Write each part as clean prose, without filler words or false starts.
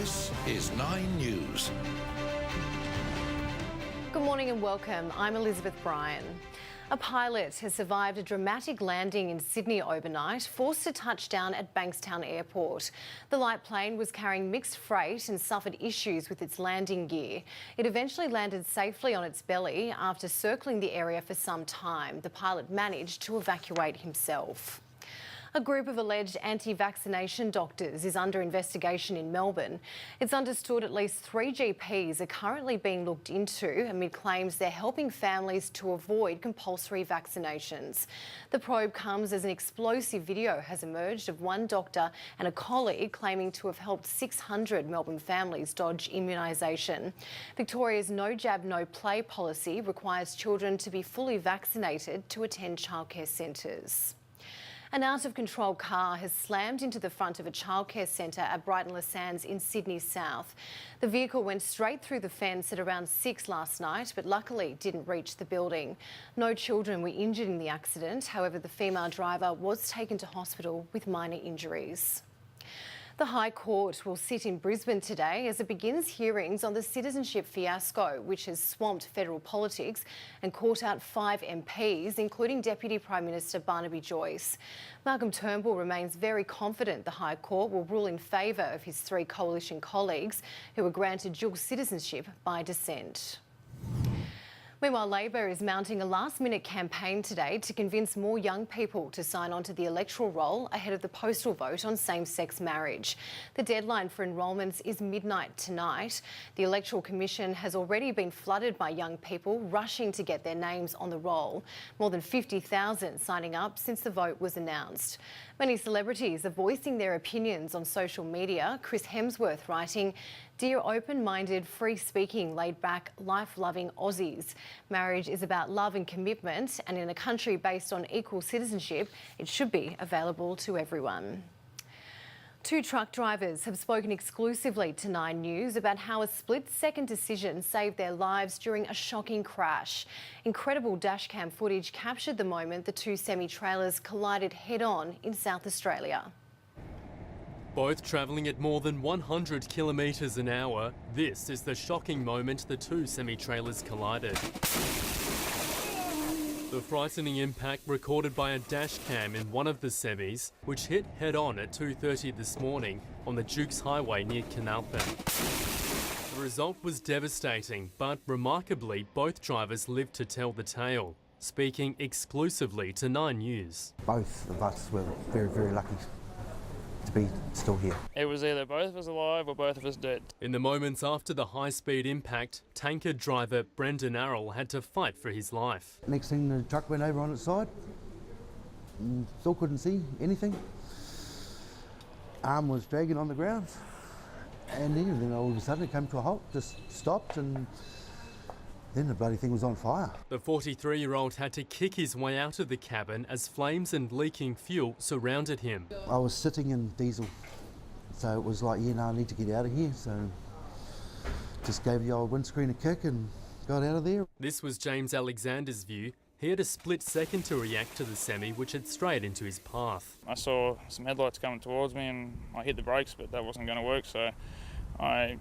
This is 9 News. Good morning and welcome. I'm Elizabeth Bryan. A pilot has survived a dramatic landing in Sydney overnight, forced to touch down at Bankstown Airport. The light plane was carrying mixed freight and suffered issues with its landing gear. It eventually landed safely on its belly after circling the area for some time. The pilot managed to evacuate himself. A group of alleged anti-vaccination doctors is under investigation in Melbourne. It's understood at least 3 GPs are currently being looked into amid claims they're helping families to avoid compulsory vaccinations. The probe comes as an explosive video has emerged of one doctor and a colleague claiming to have helped 600 Melbourne families dodge immunisation. Victoria's no jab, no play policy requires children to be fully vaccinated to attend childcare centres. An out-of-control car has slammed into the front of a childcare centre at Brighton Le Sands in Sydney South. The vehicle went straight through the fence at around 6 last night, but luckily didn't reach the building. No children were injured in the accident. However, the female driver was taken to hospital with minor injuries. The High Court will sit in Brisbane today as it begins hearings on the citizenship fiasco, which has swamped federal politics and caught out 5 MPs, including Deputy Prime Minister Barnaby Joyce. Malcolm Turnbull remains very confident the High Court will rule in favour of his 3 coalition colleagues who were granted dual citizenship by descent. Meanwhile, Labor is mounting a last-minute campaign today to convince more young people to sign on to the electoral roll ahead of the postal vote on same-sex marriage. The deadline for enrolments is midnight tonight. The Electoral Commission has already been flooded by young people rushing to get their names on the roll. More than 50,000 signing up since the vote was announced. Many celebrities are voicing their opinions on social media. Chris Hemsworth writing, "Dear open-minded, free-speaking, laid-back, life-loving Aussies. Marriage is about love and commitment, and in a country based on equal citizenship, it should be available to everyone." 2 truck drivers have spoken exclusively to 9 News about how a split-second decision saved their lives during a shocking crash. Incredible dashcam footage captured the moment the 2 semi-trailers collided head-on in South Australia. Both travelling at more than 100 kilometres an hour, this is the shocking moment the 2 semi-trailers collided. The frightening impact recorded by a dash cam in one of the semis, which hit head-on at 2:30 this morning on the Dukes Highway near Carnarvon. The result was devastating, but remarkably, both drivers lived to tell the tale, speaking exclusively to 9 News. Both of us were very, very lucky to be still here. It was either both of us alive or both of us dead. In the moments after the high-speed impact, tanker driver Brendan Arrell had to fight for his life. Next thing, the truck went over on its side. Still couldn't see anything. Arm was dragging on the ground. And then all of a sudden it came to a halt, just stopped, and then the bloody thing was on fire. The 43-year-old had to kick his way out of the cabin as flames and leaking fuel surrounded him. I was sitting in diesel, so it was like, I need to get out of here. So just gave the old windscreen a kick and got out of there. This was James Alexander's view. He had a split second to react to the semi, which had strayed into his path. I saw some headlights coming towards me and I hit the brakes, but that wasn't going to work, so I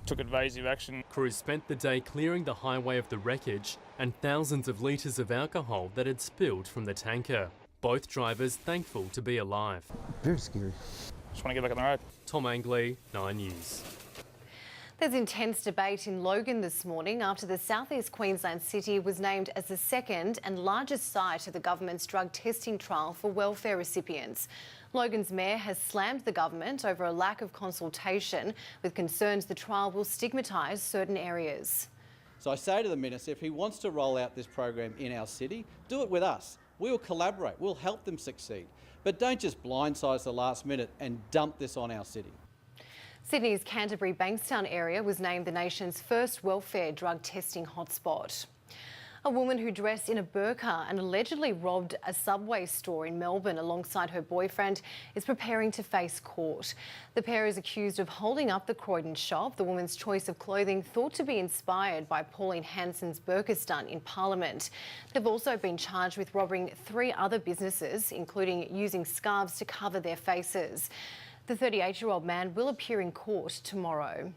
took evasive action. Crews spent the day clearing the highway of the wreckage and thousands of litres of alcohol that had spilled from the tanker. Both drivers thankful to be alive. Very scary. Just want to get back on the road. Tom Angley, 9 News. There's intense debate in Logan this morning after the southeast Queensland city was named as the second and largest site of the government's drug testing trial for welfare recipients. Logan's mayor has slammed the government over a lack of consultation, with concerns the trial will stigmatise certain areas. So I say to the Minister, if he wants to roll out this program in our city, do it with us. We'll collaborate, we'll help them succeed. But don't just blindside the last minute and dump this on our city. Sydney's Canterbury Bankstown area was named the nation's first welfare drug testing hotspot. A woman who dressed in a burka and allegedly robbed a Subway store in Melbourne alongside her boyfriend is preparing to face court. The pair is accused of holding up the Croydon shop, the woman's choice of clothing thought to be inspired by Pauline Hanson's burka stunt in Parliament. They've also been charged with robbing 3 other businesses, including using scarves to cover their faces. The 38-year-old man will appear in court tomorrow.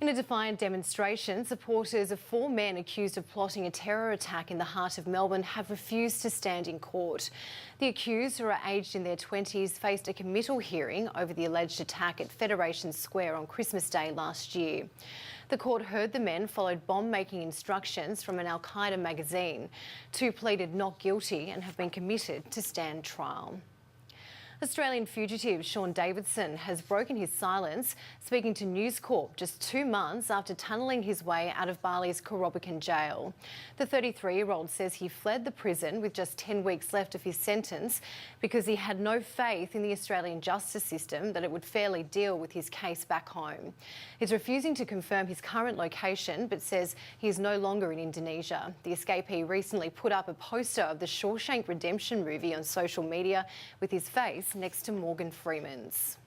In a defiant demonstration, supporters of 4 men accused of plotting a terror attack in the heart of Melbourne have refused to stand in court. The accused, who are aged in their 20s, faced a committal hearing over the alleged attack at Federation Square on Christmas Day last year. The court heard the men followed bomb-making instructions from an Al-Qaeda magazine. 2 pleaded not guilty and have been committed to stand trial. Australian fugitive Sean Davidson has broken his silence, speaking to News Corp just 2 months after tunnelling his way out of Bali's Korobican jail. The 33-year-old says he fled the prison with just 10 weeks left of his sentence because he had no faith in the Australian justice system that it would fairly deal with his case back home. He's refusing to confirm his current location but says he is no longer in Indonesia. The escapee recently put up a poster of the Shawshank Redemption movie on social media with his face next to Morgan Freeman's.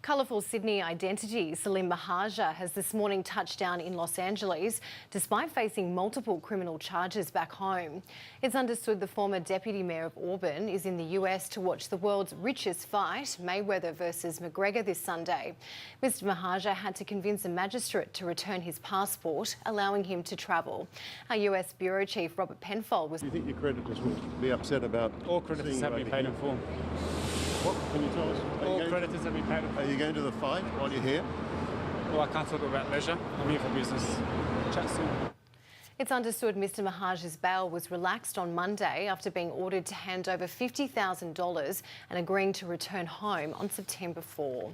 Colourful Sydney identity Salim Maharaja has this morning touched down in Los Angeles despite facing multiple criminal charges back home. It's understood the former Deputy Mayor of Auburn is in the US to watch the world's richest fight, Mayweather versus McGregor, this Sunday. Mr Maharaja had to convince a magistrate to return his passport, allowing him to travel. Our US Bureau Chief Robert Penfold was... Do you think your creditors will be upset about... All creditors have been paid in full. What can you tell us? All creditors have been paid in full. Are you going to the fight while you're here? Well, I can't talk about leisure. I'm here for business. Chat soon. It's understood Mr Maharaja's bail was relaxed on Monday after being ordered to hand over $50,000 and agreeing to return home on September 4.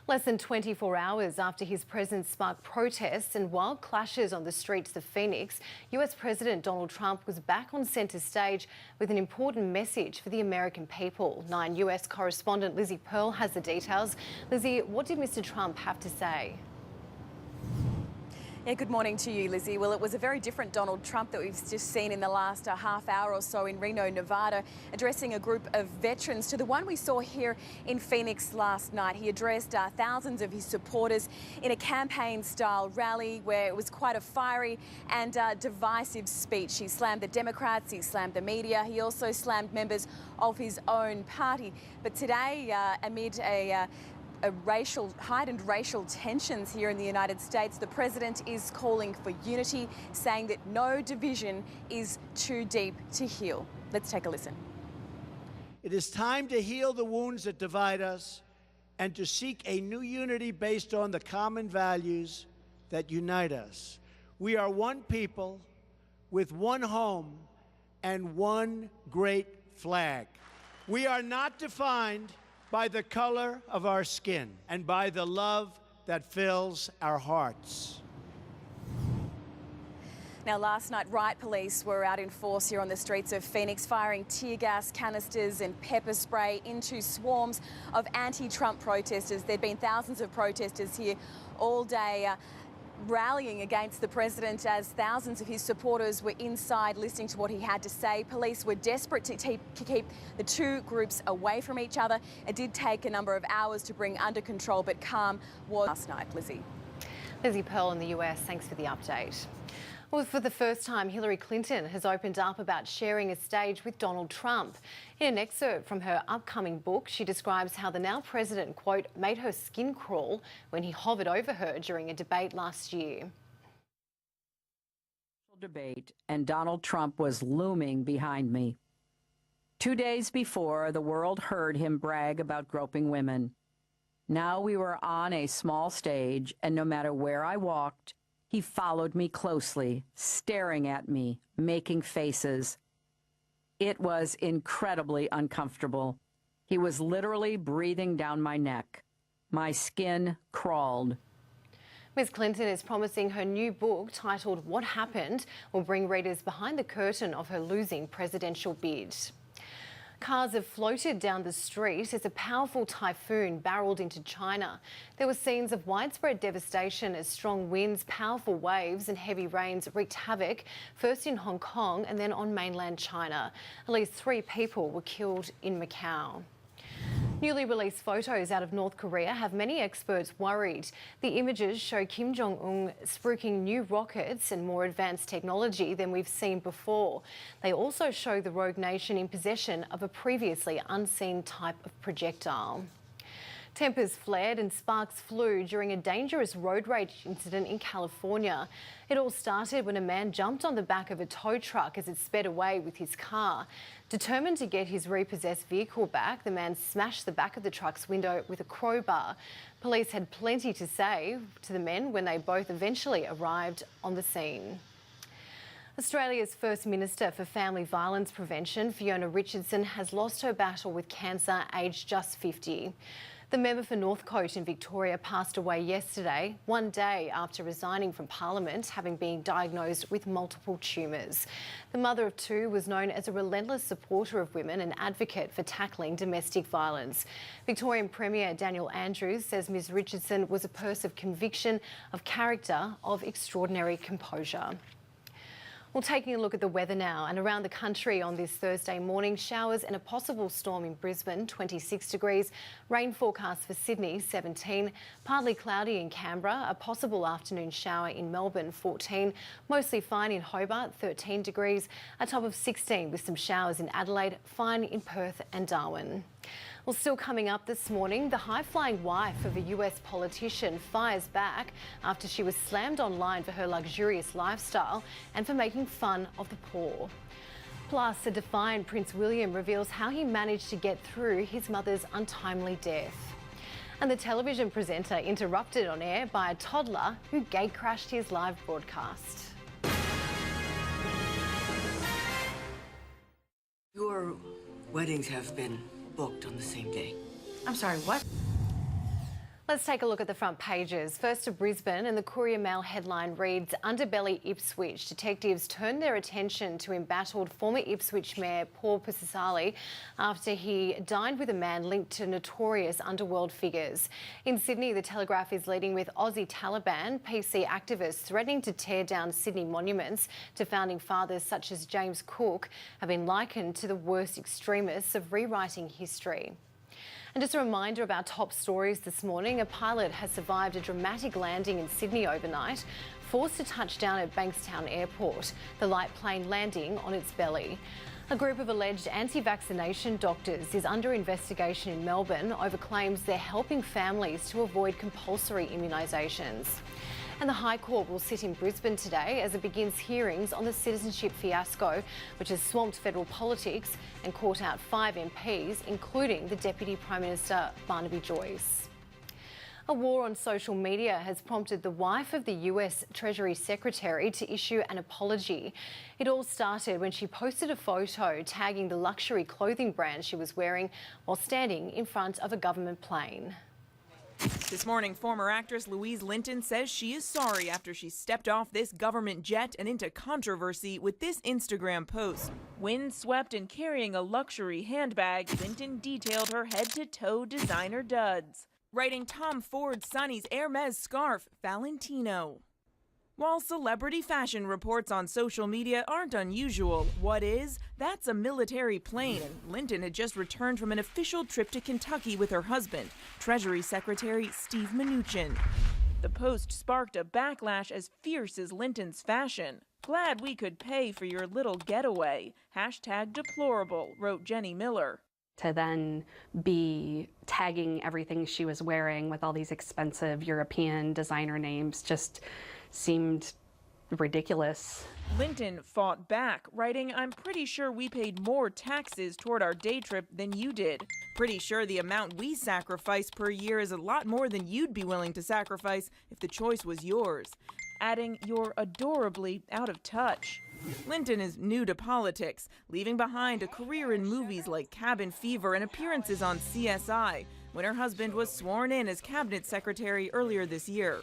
Less than 24 hours after his presence sparked protests and wild clashes on the streets of Phoenix, US President Donald Trump was back on centre stage with an important message for the American people. 9 US correspondent Lizzie Pearl has the details. Lizzie, what did Mr Trump have to say? Yeah, good morning to you, Lizzie. Well, it was a very different Donald Trump that we've just seen in the last half hour or so in Reno, Nevada, addressing a group of veterans to the one we saw here in Phoenix last night. He addressed thousands of his supporters in a campaign-style rally where it was quite a fiery and divisive speech. He slammed the Democrats, he slammed the media, he also slammed members of his own party. But today, amid heightened racial tensions here in the United States, the president is calling for unity, saying that no division is too deep to heal. Let's take a listen. It is time to heal the wounds that divide us and to seek a new unity based on the common values that unite us. We are one people with one home and one great flag. We are not defined by the color of our skin and by the love that fills our hearts. Now, last night, riot police were out in force here on the streets of Phoenix, firing tear gas canisters and pepper spray into swarms of anti-Trump protesters. There'd been thousands of protesters here all day, rallying against the president as thousands of his supporters were inside listening to what he had to say. Police were desperate to keep the two groups away from each other. It did take a number of hours to bring under control, but calm was last night. Lizzie. Lizzie Pearl in the US, thanks for the update. Well, for the first time, Hillary Clinton has opened up about sharing a stage with Donald Trump. In an excerpt from her upcoming book, she describes how the now president, quote, made her skin crawl when he hovered over her during a debate last year. Debate, and Donald Trump was looming behind me. 2 days before, the world heard him brag about groping women. Now we were on a small stage, and no matter where I walked, he followed me closely, staring at me, making faces. It was incredibly uncomfortable. He was literally breathing down my neck. My skin crawled. Ms Clinton is promising her new book, titled What Happened, will bring readers behind the curtain of her losing presidential bid. Cars have floated down the street as a powerful typhoon barreled into China. There were scenes of widespread devastation as strong winds, powerful waves and heavy rains wreaked havoc, first in Hong Kong and then on mainland China. At least 3 people were killed in Macau. Newly released photos out of North Korea have many experts worried. The images show Kim Jong-un spruiking new rockets and more advanced technology than we've seen before. They also show the rogue nation in possession of a previously unseen type of projectile. Tempers flared and sparks flew during a dangerous road rage incident in California. It all started when a man jumped on the back of a tow truck as it sped away with his car. Determined to get his repossessed vehicle back, the man smashed the back of the truck's window with a crowbar. Police had plenty to say to the men when they both eventually arrived on the scene. Australia's First Minister for Family Violence Prevention, Fiona Richardson, has lost her battle with cancer, aged just 50. The member for Northcote in Victoria passed away yesterday, one day after resigning from Parliament, having been diagnosed with multiple tumours. The mother of two was known as a relentless supporter of women and advocate for tackling domestic violence. Victorian Premier Daniel Andrews says Ms Richardson was a person of conviction, of character, of extraordinary composure. Well, taking a look at the weather now, and around the country on this Thursday morning, showers and a possible storm in Brisbane, 26 degrees, rain forecast for Sydney, 17, partly cloudy in Canberra, a possible afternoon shower in Melbourne, 14, mostly fine in Hobart, 13 degrees, a top of 16 with some showers in Adelaide, fine in Perth and Darwin. Well, still coming up this morning, the high-flying wife of a US politician fires back after she was slammed online for her luxurious lifestyle and for making fun of the poor. Plus, a defiant Prince William reveals how he managed to get through his mother's untimely death. And the television presenter interrupted on air by a toddler who gatecrashed his live broadcast. Your weddings have been booked on the same day. I'm sorry, what? Let's take a look at the front pages. First to Brisbane, and the Courier Mail headline reads, Underbelly Ipswich. Detectives turned their attention to embattled former Ipswich Mayor Paul Pusasali after he dined with a man linked to notorious underworld figures. In Sydney, the Telegraph is leading with Aussie Taliban PC activists threatening to tear down Sydney monuments to founding fathers such as James Cook have been likened to the worst extremists of rewriting history. And just a reminder of our top stories this morning. A pilot has survived a dramatic landing in Sydney overnight, forced to touch down at Bankstown Airport, the light plane landing on its belly. A group of alleged anti-vaccination doctors is under investigation in Melbourne over claims they're helping families to avoid compulsory immunisations. And the High Court will sit in Brisbane today as it begins hearings on the citizenship fiasco, which has swamped federal politics and caught out 5 MPs, including the Deputy Prime Minister Barnaby Joyce. A war on social media has prompted the wife of the US Treasury Secretary to issue an apology. It all started when she posted a photo tagging the luxury clothing brand she was wearing while standing in front of a government plane. This morning, former actress Louise Linton says she is sorry after she stepped off this government jet and into controversy with this Instagram post. Windswept and carrying a luxury handbag, Linton detailed her head-to-toe designer duds, writing Tom Ford Sonny's Hermes scarf, Valentino. While celebrity fashion reports on social media aren't unusual, what is? That's a military plane, and Linton had just returned from an official trip to Kentucky with her husband, Treasury Secretary Steve Mnuchin. The post sparked a backlash as fierce as Linton's fashion. Glad we could pay for your little getaway. #deplorable, wrote Jenny Miller. To then be tagging everything she was wearing with all these expensive European designer names just seemed ridiculous. Linton fought back, writing, I'm pretty sure we paid more taxes toward our day trip than you did. Pretty sure the amount we sacrifice per year is a lot more than you'd be willing to sacrifice if the choice was yours. Adding, you're adorably out of touch. Linton is new to politics, leaving behind a career in movies like Cabin Fever and appearances on CSI, when her husband was sworn in as cabinet secretary earlier this year.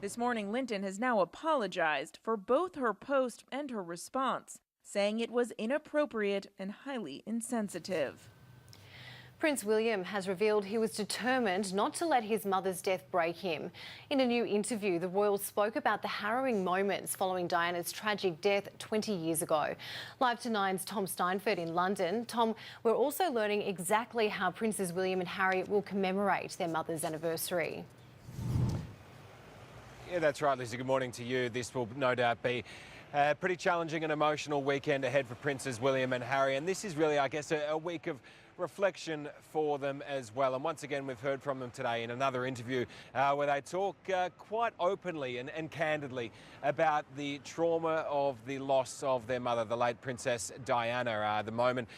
This morning, Linton has now apologized for both her post and her response, saying it was inappropriate and highly insensitive. Prince William has revealed he was determined not to let his mother's death break him. In a new interview, the royal spoke about the harrowing moments following Diana's tragic death 20 years ago. Live to 9's Tom Steinfeld in London. Tom, we're also learning exactly how Princes William and Harry will commemorate their mother's anniversary. Yeah, that's right, Lizzie. Good morning to you. This will no doubt be a pretty challenging and emotional weekend ahead for Princes William and Harry. And this is really, I guess, a week of reflection for them as well. And once again, we've heard from them today in another interview where they talk quite openly and candidly about the trauma of the loss of their mother, the late Princess Diana. The moment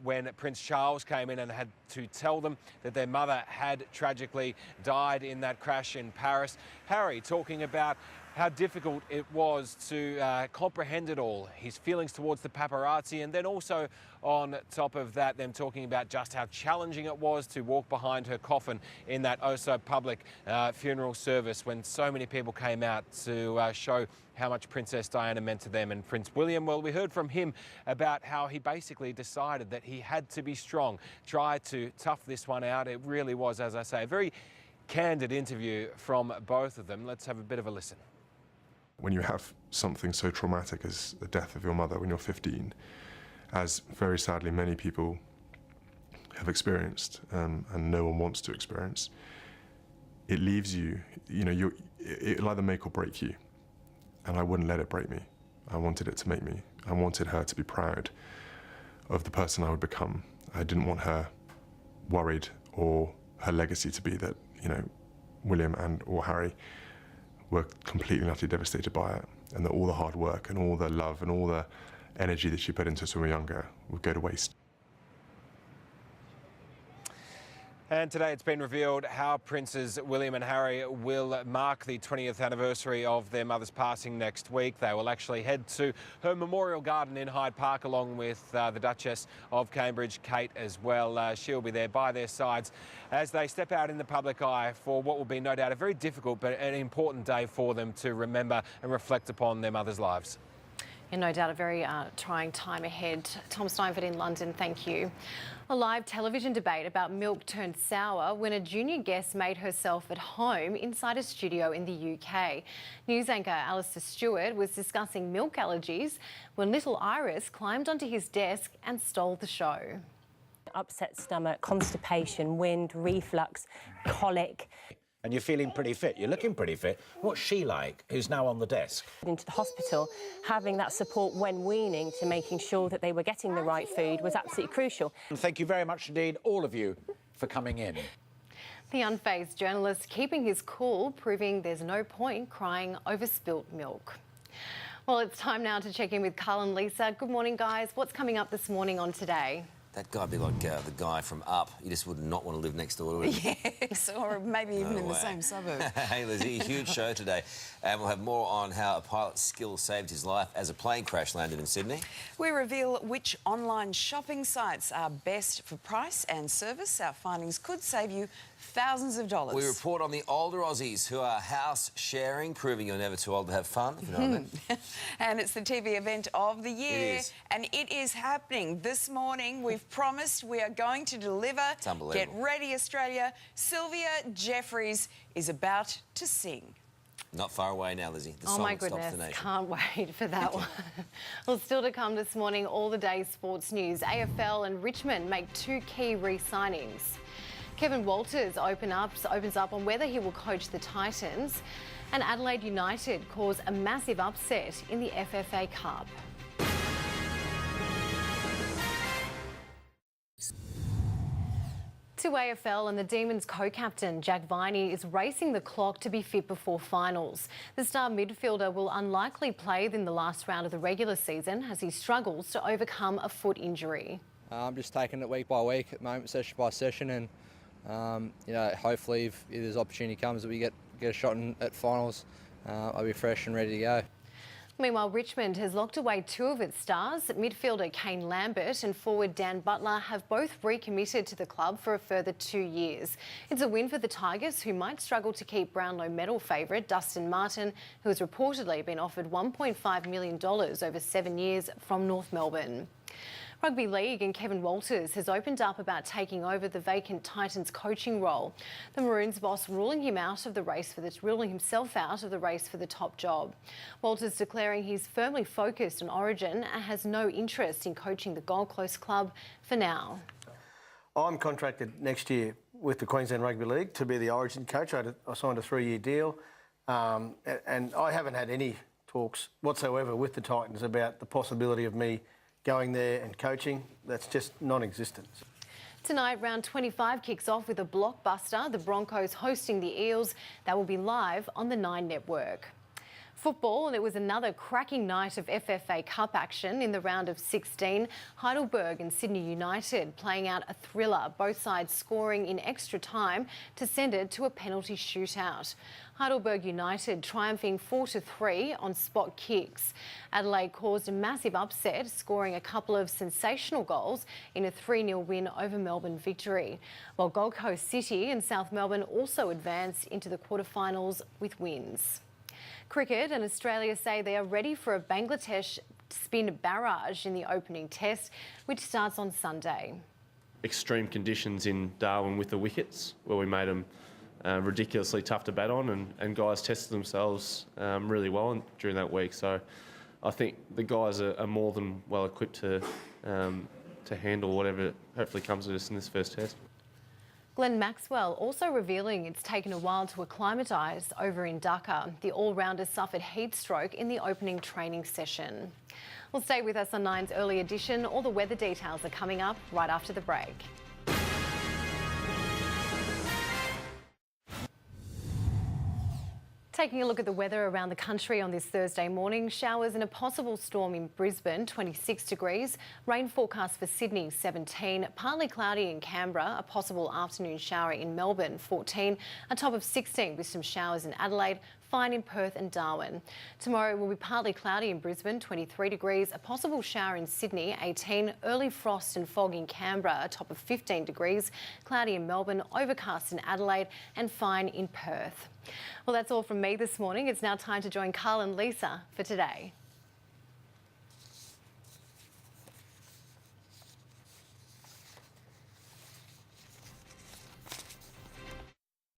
when Prince Charles came in and had to tell them that their mother had tragically died in that crash in Paris. Harry talking about how difficult it was to comprehend it all, his feelings towards the paparazzi, and then also on top of that, them talking about just how challenging it was to walk behind her coffin in that oh-so-public funeral service when so many people came out to show how much Princess Diana meant to them. And Prince William, well, we heard from him about how he basically decided that he had to be strong, try to tough this one out. It really was, as I say, a very candid interview from both of them. Let's have a bit of a listen. When you have something so traumatic as the death of your mother when you're 15, as very sadly many people have experienced, and no one wants to experience, it leaves you, it'll either make or break you. And I wouldn't let it break me. I wanted it to make me. I wanted her to be proud of the person I would become. I didn't want her worried or her legacy to be that, William or Harry were completely and utterly devastated by it, and that all the hard work and all the love and all the energy that she put into us when we were younger would go to waste. And today it's been revealed how Princes William and Harry will mark the 20th anniversary of their mother's passing next week. They will actually head to her memorial garden in Hyde Park along with the Duchess of Cambridge, Kate, as well. She'll be there by their sides as they step out in the public eye for what will be no doubt a very difficult but an important day for them to remember and reflect upon their mother's lives. Yeah, no doubt a very trying time ahead. Tom Steinford in London, thank you. A live television debate about milk turned sour when a junior guest made herself at home inside a studio in the UK. News anchor Alistair Stewart was discussing milk allergies when little Iris climbed onto his desk and stole the show. Upset stomach, constipation, wind, reflux, colic. And you're feeling pretty fit, you're looking pretty fit. What's she like, who's now on the desk? Into the hospital, having that support when weaning to making sure that they were getting the right food was absolutely crucial. And thank you very much indeed, all of you, for coming in. The unfazed journalist keeping his cool, proving there's no point crying over spilt milk. Well, it's time now to check in with Carl and Lisa. Good morning, guys. What's coming up this morning on Today? That guy'd be like the guy from Up. You just would not want to live next door to him. Yes, or maybe even in the same suburb. Hey, Lizzie, huge show today. And we'll have more on how a pilot's skill saved his life as a plane crash landed in Sydney. We reveal which online shopping sites are best for price and service. Our findings could save you thousands of dollars. We report on the older Aussies who are house sharing, proving you're never too old to have fun, if you know what I mean. And it's the TV event of the year. It is. And it is happening this morning. We've promised we are going to deliver. It's unbelievable. Get ready, Australia. Sylvia Jeffries is about to sing. Not far away now, Lizzie. The oh song my that stops goodness, the nation. can't wait for that one. Well, still to come this morning, all the day's sports news. AFL and Richmond make two key re-signings. Kevin Walters opens up on whether he will coach the Titans, and Adelaide United cause a massive upset in the FFA Cup. To AFL, and the Demons co-captain Jack Viney is racing the clock to be fit before finals. The star midfielder will unlikely play in the last round of the regular season as he struggles to overcome a foot injury. I'm just taking it week by week at the moment, session by session, and hopefully if there's opportunity comes that we get a shot at finals, I'll be fresh and ready to go. Meanwhile, Richmond has locked away two of its stars. Midfielder Kane Lambert and forward Dan Butler have both recommitted to the club for a further 2 years. It's a win for the Tigers, who might struggle to keep Brownlow medal favourite Dustin Martin, who has reportedly been offered $1.5 million over 7 years from North Melbourne. Rugby League, and Kevin Walters has opened up about taking over the vacant Titans coaching role. The Maroons boss ruling himself out of the race for the top job. Walters declaring he's firmly focused on Origin and has no interest in coaching the Gold Coast club for now. I'm contracted next year with the Queensland Rugby League to be the Origin coach. I signed a 3-year deal, and I haven't had any talks whatsoever with the Titans about the possibility of me going there and coaching. That's just non-existent. Tonight, round 25 kicks off with a blockbuster, the Broncos hosting the Eels. That will be live on the 9 network. Football, and it was another cracking night of FFA Cup action in the round of 16. Heidelberg and Sydney United playing out a thriller, both sides scoring in extra time to send it to a penalty shootout. Heidelberg United triumphing 4-3 on spot kicks. Adelaide caused a massive upset, scoring a couple of sensational goals in a 3-0 win over Melbourne victory, while Gold Coast City and South Melbourne also advanced into the quarterfinals with wins. Cricket, and Australia say they are ready for a Bangladesh spin barrage in the opening test, which starts on Sunday. Extreme conditions in Darwin with the wickets, where we made them ridiculously tough to bat on, and guys tested themselves really well during that week. So I think the guys are more than well equipped to handle whatever hopefully comes at us in this first test. Glenn Maxwell also revealing it's taken a while to acclimatise over in Dhaka. The all-rounder suffered heat stroke in the opening training session. Well, stay with us on 9's early edition. All the weather details are coming up right after the break. Taking a look at the weather around the country on this Thursday morning. Showers and a possible storm in Brisbane, 26 degrees. Rain forecast for Sydney, 17. Partly cloudy in Canberra. A possible afternoon shower in Melbourne, 14. A top of 16 with some showers in Adelaide. Fine in Perth and Darwin. Tomorrow will be partly cloudy in Brisbane, 23 degrees. A possible shower in Sydney, 18. Early frost and fog in Canberra, a top of 15 degrees. Cloudy in Melbourne, overcast in Adelaide and fine in Perth. Well, that's all from me this morning. It's now time to join Carl and Lisa for today.